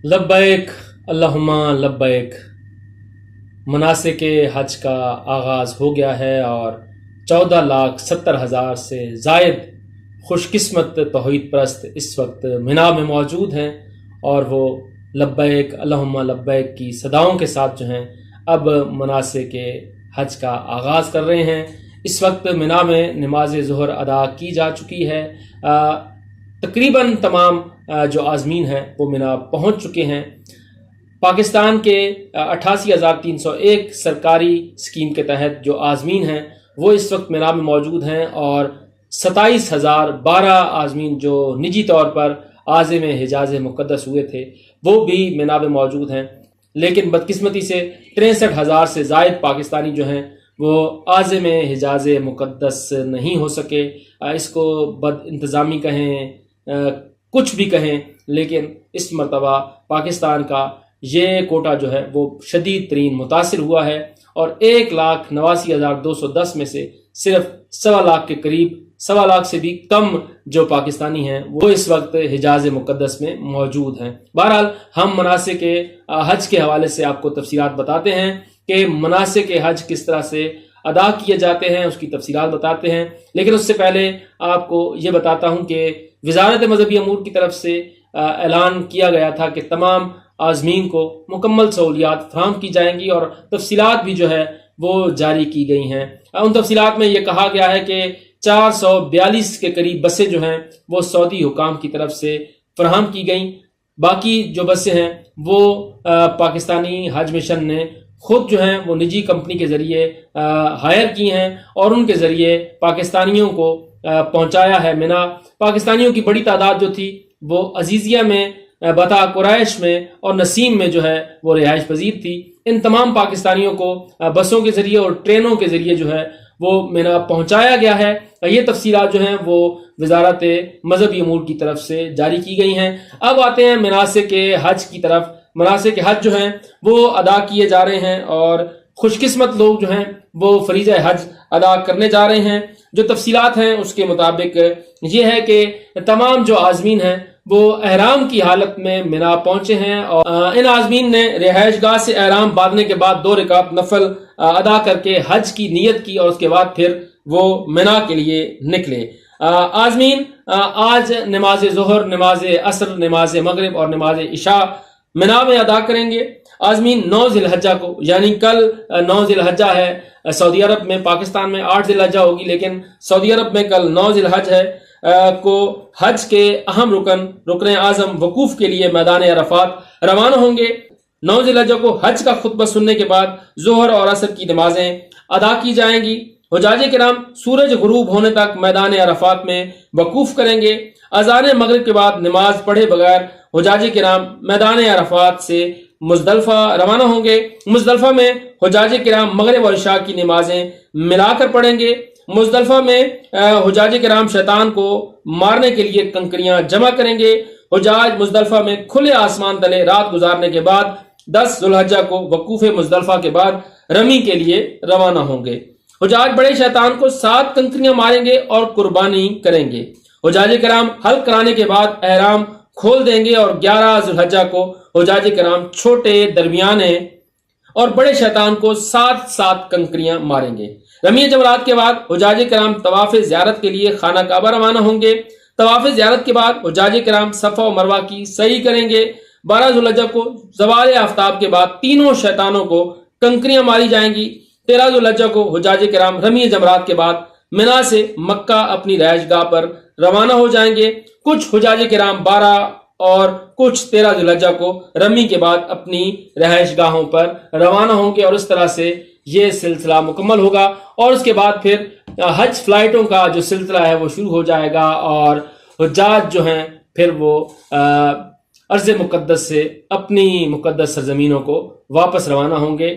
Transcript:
लब्बैक अल्लाहुम्मा लब्बैक। मनासिक हज का आगाज़ हो गया है और 14,70,000 से ज़ायद खुशकिस्मत तौहीद परस्त इस वक्त मिना में मौजूद हैं और वो लब्बैक अल्लाहुम्मा लब्बैक की सदाओं के साथ जो हैं अब मनासिक हज का आगाज़ कर रहे हैं। इस वक्त मिना में नमाज ज़ोहर अदा की जा चुकी है। तकरीबन तमाम जो आज़मीन हैं वो मिना पहुंच चुके हैं। पाकिस्तान के 88,301 सरकारी स्कीम के तहत जो आज़मीन हैं वो इस वक्त मिना में मौजूद हैं और 27,012 आज़मीन जो निजी तौर पर आज़िम हिजाज़ मुक़द्दस हुए थे वो भी मिना में मौजूद हैं। लेकिन बदकिस्मती से 63,000 से ज़ायद पाकिस्तानी जो हैं वो आज़िम हिजाज़ मुक़द्दस नहीं हो सके। इसको बद इंतज़ामी कहें, कुछ भी कहें, लेकिन इस मरतबा पाकिस्तान का ये कोटा जो है वो शदीद तरीन मुतासिर हुआ है और 1,89,210 में से सिर्फ 1.25 लाख के करीब, 1.25 लाख से भी कम जो पाकिस्तानी हैं वो इस वक्त हिजाज़ मुक़द्दस में मौजूद हैं। बहरहाल हम मनासिक हज के हवाले से आपको तफसीलात बताते हैं कि मनासिक हज किस तरह से अदा किए जाते हैं, उसकी तफसीलात बताते हैं। लेकिन उससे पहले आपको ये बताता हूँ कि वज़ारत मज़हबी अमूर की तरफ से ऐलान किया गया था कि तमाम आज़मीन को मुकम्मल सहूलियात फराहम की जाएंगी और तफसीलात भी जो है वो जारी की गई हैं। उन तफसीलात में ये कहा गया है कि 442 के करीब बसें जो हैं वो सऊदी हुकाम की तरफ से फराहम की गई। बाकी जो बसें हैं वो पाकिस्तानी हज मिशन ने खुद जो हैं वो निजी कंपनी के ज़रिए हायर की हैं और उनके ज़रिए पाकिस्तानियों को पहुंचाया है मिना। पाकिस्तानियों की बड़ी तादाद जो थी वो अजीज़िया में, बता कुरैश में और नसीम में जो है वो रिहाइश पजीर थी। इन तमाम पाकिस्तानियों को बसों के ज़रिए और ट्रेनों के ज़रिए जो है वो मिना पहुंचाया गया है। ये तफसीलात जो हैं वो वज़ारत मज़हबी अमूर की तरफ से जारी की गई हैं। अब आते हैं मनासिक हज की तरफ। मनासिक हज जो हैं वो अदा किए जा रहे हैं और खुशकिस्मत लोग जो हैं वो फरीज़ा हज अदा करने जा रहे हैं। जो तफसीलात हैं उसके मुताबिक ये है कि तमाम जो आज़मीन हैं वो एहराम की हालत में मिना पहुंचे हैं और इन आज़मीन ने रिहाइश गाह से एहराम बांधने के बाद 2 रकात नफल अदा करके हज की नीयत की और उसके बाद फिर वो मिना के लिए निकले। आज़मीन आज नमाज ज़ोहर, नमाज असर, नमाज मगरिब और नमाज इशा मिना में अदा करेंगे। आज़मीन 9 ज़िलहज्जा को, यानी कल 9 ज़िलहज्जा है सऊदी अरब में, पाकिस्तान में 8 ज़िलहज्जा होगी लेकिन सऊदी अरब में कल 9 ज़िलहज है को हज के अहम रुकन आज़म वकूफ़ के लिए मैदान अरफात रवाना होंगे। 9 ज़िलहज्जा को हज का खुतबा सुनने के बाद ज़ोहर और असर की नमाजें अदा की जाएंगी। हुजाजे किराम सूरज गुरूब होने तक मैदान अरफात में वकूफ़ करेंगे। अज़ान मगरिब के बाद नमाज पढ़े बगैर हुजाजे किराम मैदान अरफात से मुज़दलिफ़ा रवाना होंगे। मुज़दलिफ़ा में हुजाजे किराम मगरिब और इशा की नमाजें मिलाकर पढ़ेंगे। मुज़दलिफ़ा में हुजाजे किराम शैतान को मारने के लिए कंकरियां जमा करेंगे। हुजाज मुज़दलिफ़ा में खुले आसमान तले रात गुजारने के बाद 10 ज़ुल्हज्जा को वकूफ़े मुज़दलिफ़ा के बाद रमी के लिए रवाना होंगे। हुजाज बड़े शैतान को 7 कंकरियां मारेंगे और कुर्बानी करेंगे। हुजाजे किराम हल्क कराने के बाद एहराम खोल देंगे और 11 ज़ुल्हज्जा को हुजाजे किराम छोटे, दरमियाने और बड़े शैतान को 7 कंकरियां मारेंगे। रमी जमरात के बाद हुजाजे किराम तवाफ़ ज़ियारत के लिए खाना काबा रवाना होंगे। तवाफ़ ज़ियारत के बाद हुजाजे किराम सफ़ा और मरवा की सही करेंगे। 12 ज़ुल्हज्जा को ज़वाल आफ्ताब के बाद तीनों शैतानों को कंकरियां मारी जाएंगी। 13 ज़ुल्हज्जा को हुजाजे किराम रमी जमरात के बाद मिना से मक्का अपनी रिहाइश गाह पर रवाना हो जाएंगे। कुछ हुजाजे किराम 12 और कुछ 13 ज़ुल्हज्जा को रमी के बाद अपनी रिहाइश गाहों पर रवाना होंगे और इस तरह से ये सिलसिला मुकम्मल होगा और उसके बाद फिर हज फ्लाइटों का जो सिलसिला है वो शुरू हो जाएगा और हुज्जाज जो हैं फिर वो अर्ज़ मुक़द्दस से अपनी मुक़द्दस सरज़मीनों को वापस रवाना होंगे।